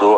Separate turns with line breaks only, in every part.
2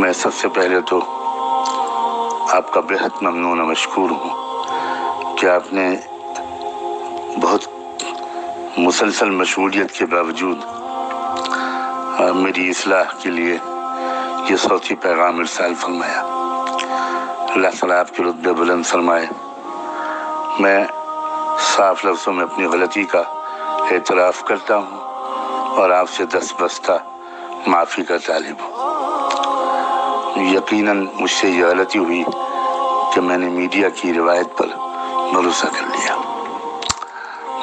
میں سب سے پہلے تو آپ کا بہت ممنون و مشکور ہوں کہ آپ نے بہت مسلسل مشغولیت کے باوجود میری اصلاح کے لیے یہ صوتی پیغام ارسال فرمایا۔ اللہ تعالیٰ آپ کے رتبے بلند فرمائے۔ میں صاف لفظوں میں اپنی غلطی کا اعتراف کرتا ہوں اور آپ سے دست بستہ معافی کا طالب ہوں۔ یقیناً مجھ سے یہ غلطی ہوئی کہ میں نے میڈیا کی روایت پر بھروسہ کر لیا۔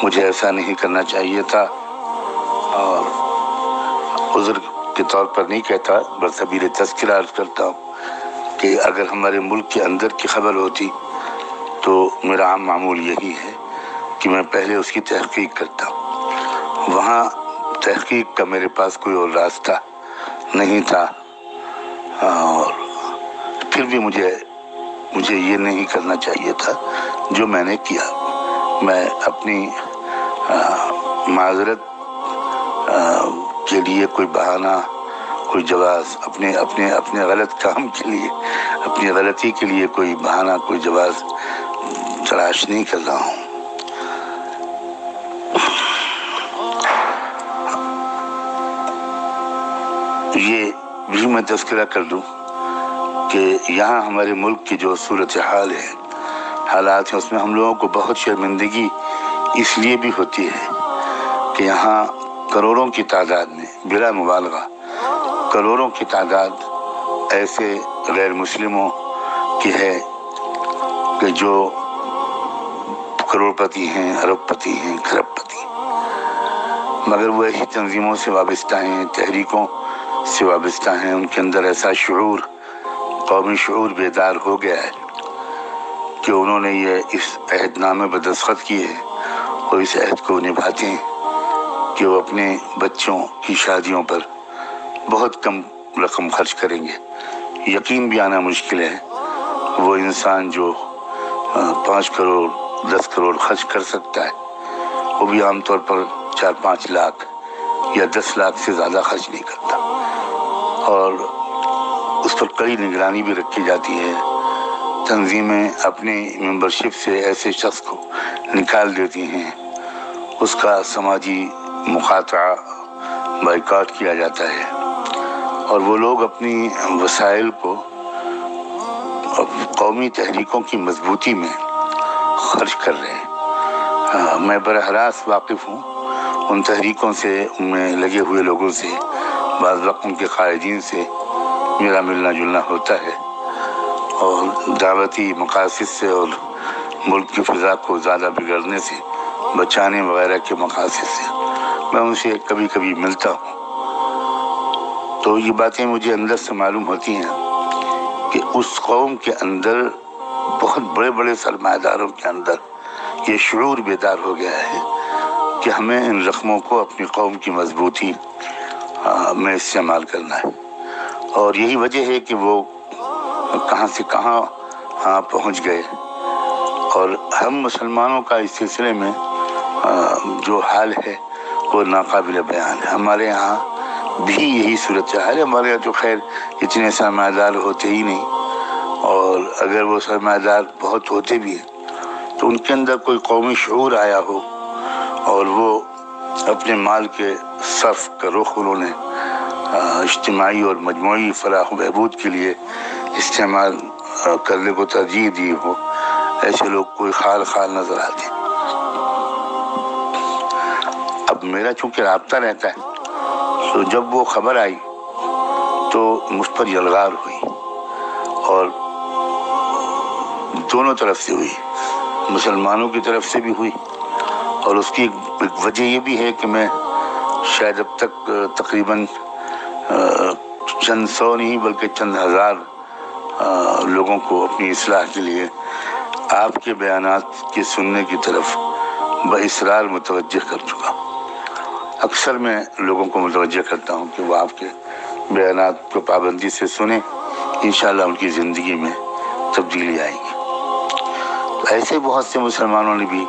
مجھے ایسا نہیں کرنا چاہیے تھا، اور عذر کے طور پر نہیں کہتا، برسبیل تذکرہ عرض کرتا ہوں کہ اگر ہمارے ملک کے اندر کی خبر ہوتی تو میرا عام معمول یہی ہے کہ میں پہلے اس کی تحقیق کرتا ہوں۔ وہاں تحقیق کا میرے پاس کوئی اور راستہ نہیں تھا، اور پھر بھی مجھے یہ نہیں کرنا چاہیے تھا جو میں نے کیا۔ میں اپنی معذرت کے لیے کوئی بہانہ، کوئی جواز، اپنے غلط کام کے لیے، اپنی غلطی کے لیے کوئی بہانہ، کوئی جواز تلاش نہیں کر رہا ہوں۔ یہ بھی میں تذکرہ کر دوں کہ یہاں ہمارے ملک کی جو صورتحال ہے، حالات ہیں، اس میں ہم لوگوں کو بہت شرمندگی اس لیے بھی ہوتی ہے کہ یہاں کروڑوں کی تعداد میں، بلا مبالغہ کروڑوں کی تعداد ایسے غیر مسلموں کی ہے کہ جو کروڑ پتی ہیں، ارب پتی ہیں، کھرب پتی، مگر وہ ایسی تنظیموں سے وابستہ ہیں، تحریکوں سے وابستہ ہیں، ان کے اندر ایسا شعور، قومی شعور بیدار ہو گیا ہے کہ انہوں نے یہ اس عہد نامے پر دستخط کیے ہیں اور اس عہد کو نبھاتے ہیں کہ وہ اپنے بچوں کی شادیوں پر بہت کم رقم خرچ کریں گے۔ یقین بھی آنا مشکل ہے وہ انسان جو 5 کروڑ 10 کروڑ خرچ کر سکتا ہے، وہ بھی عام طور پر 4-5 لاکھ یا 10 لاکھ سے زیادہ خرچ نہیں کرتا، اور اس پر کڑی نگرانی بھی رکھی جاتی ہے۔ تنظیمیں اپنی ممبرشپ سے ایسے شخص کو نکال دیتی ہیں، اس کا سماجی مقاطعہ، بائیکاٹ کیا جاتا ہے، اور وہ لوگ اپنی وسائل کو قومی تحریکوں کی مضبوطی میں خرچ کر رہے ہیں۔ میں براہ راست واقف ہوں ان تحریکوں سے، ان میں لگے ہوئے لوگوں سے، بعض وقت ان کے قائدین سے میرا ملنا جلنا ہوتا ہے، اور دعوتی مقاصد سے اور ملک کی فضا کو زیادہ بگڑنے سے بچانے وغیرہ کے مقاصد سے میں ان سے کبھی کبھی ملتا ہوں۔ تو یہ باتیں مجھے اندر سے معلوم ہوتی ہیں کہ اس قوم کے اندر، بہت بڑے بڑے سرمایہ داروں کے اندر یہ شعور بیدار ہو گیا ہے کہ ہمیں ان رقموں کو اپنی قوم کی مضبوطی میں استعمال کرنا ہے، اور یہی وجہ ہے کہ وہ کہاں سے کہاں پہنچ گئے، اور ہم مسلمانوں کا اس سلسلے میں جو حال ہے وہ ناقابل بیان ہے۔ ہمارے یہاں بھی یہی صورتحال ہے۔ ہمارے یہاں تو خیر اتنے سرمایہ دار ہوتے ہی نہیں، اور اگر وہ سرمایہ دار بہت ہوتے بھی ہیں تو ان کے اندر کوئی قومی شعور آیا ہو اور وہ اپنے مال کے صرف کا رخ انہوں نے اجتماعی اور مجموعی فلاح و بہبود کے لیے استعمال کرنے کو ترجیح دی ہو، ایسے لوگ کوئی خال نظر آتے ہیں۔ اب میرا چونکہ رابطہ رہتا ہے، تو جب وہ خبر آئی تو مجھ پر یلغار ہوئی، اور دونوں طرف سے ہوئی، مسلمانوں کی طرف سے بھی ہوئی، اور اس کی ایک وجہ یہ بھی ہے کہ میں شاید اب تک تقریباً چند سو نہیں بلکہ چند ہزار لوگوں کو اپنی اصلاح کے لیے آپ کے بیانات کے سننے کی طرف باصرار متوجہ کر چکا۔ اکثر میں لوگوں کو متوجہ کرتا ہوں کہ وہ آپ کے بیانات کو پابندی سے سنیں، انشاءاللہ ان کی زندگی میں تبدیلی آئے گی۔ ایسے بہت سے مسلمانوں نے بھی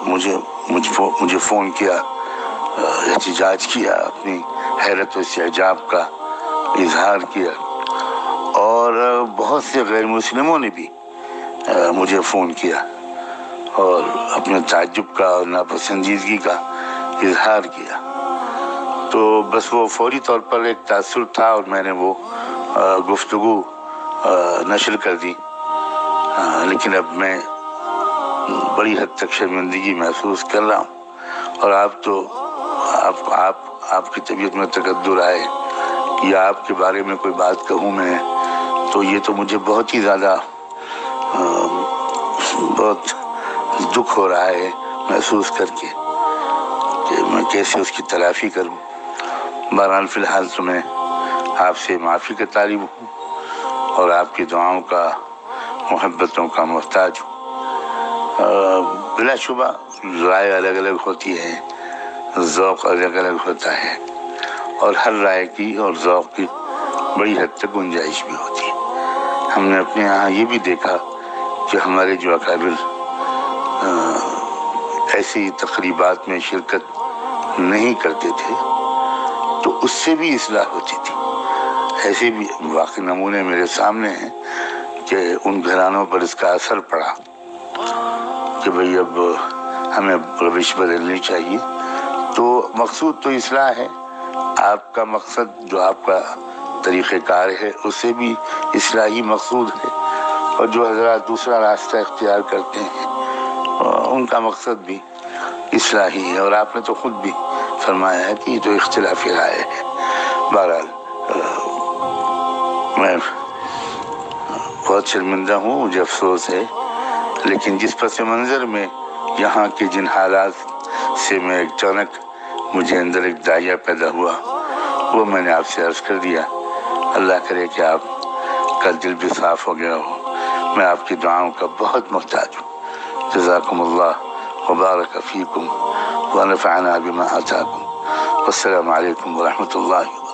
مجھے فون کیا، احتجاج کیا، اپنی حیرت و استعجاب کا اظہار کیا اور بہت سے غیر مسلموں نے بھی مجھے فون کیا اور اپنے تعجب کا اور ناپسندیدگی کا اظہار کیا. تو بس وہ فوری طور پر ایک تاثر تھا اور میں نے وہ گفتگو نشر کر دی. لیکن اب میں بڑی حد تک شرمندگی محسوس کر رہا ہوں، اور آپ کی طبیعت میں تقدر آئے یا آپ کے بارے میں کوئی بات کہوں میں، تو یہ تو مجھے بہت ہی زیادہ بہت دکھ ہو رہا ہے محسوس کر کے کہ میں کیسے اس کی تلافی کروں. بہرحال فی الحال تو میں آپ سے معافی کا طالب ہوں اور آپ کی دعاؤں کا، محبتوں کا محتاج ہوں. بلا شبہ رائے الگ الگ ہوتی ہے، ذوق الگ الگ ہوتا ہے، اور ہر رائے کی اور ذوق کی بڑی حد تک گنجائش بھی ہوتی ہے. ہم نے اپنے یہاں یہ بھی دیکھا کہ ہمارے جو اکابر ایسی تقریبات میں شرکت نہیں کرتے تھے تو اس سے بھی اصلاح ہوتی تھی. ایسے بھی واقعی نمونے میرے سامنے ہیں کہ ان گھرانوں پر اس کا اثر پڑا کہ بھئی اب ہمیں روش بدلنی چاہیے. تو مقصود تو اصلاح ہے. آپ کا مقصد جو آپ کا طریقہ کار ہے اس سے بھی اصلاحی مقصود ہے، اور جو حضرات دوسرا راستہ اختیار کرتے ہیں ان کا مقصد بھی اصلاحی ہے. اور آپ نے تو خود بھی فرمایا ہے کہ یہ تو اختلافی رائے ہے. بہرحال میں بہت شرمندہ ہوں، مجھے افسوس ہے، لیکن جس پس منظر میں یہاں کے جن حالات سے میں اچانک مجھے اندر ایک داعیہ پیدا ہوا وہ میں نے آپ سے عرض کر دیا. اللہ کرے کہ آپ کا دل بھی صاف ہو گیا ہو. میں آپ کی دعاؤں کا بہت محتاج ہوں. جزاکم اللہ وبارک فیکم ونفعنا بما آتاکم. والسلام علیکم ورحمۃ اللہ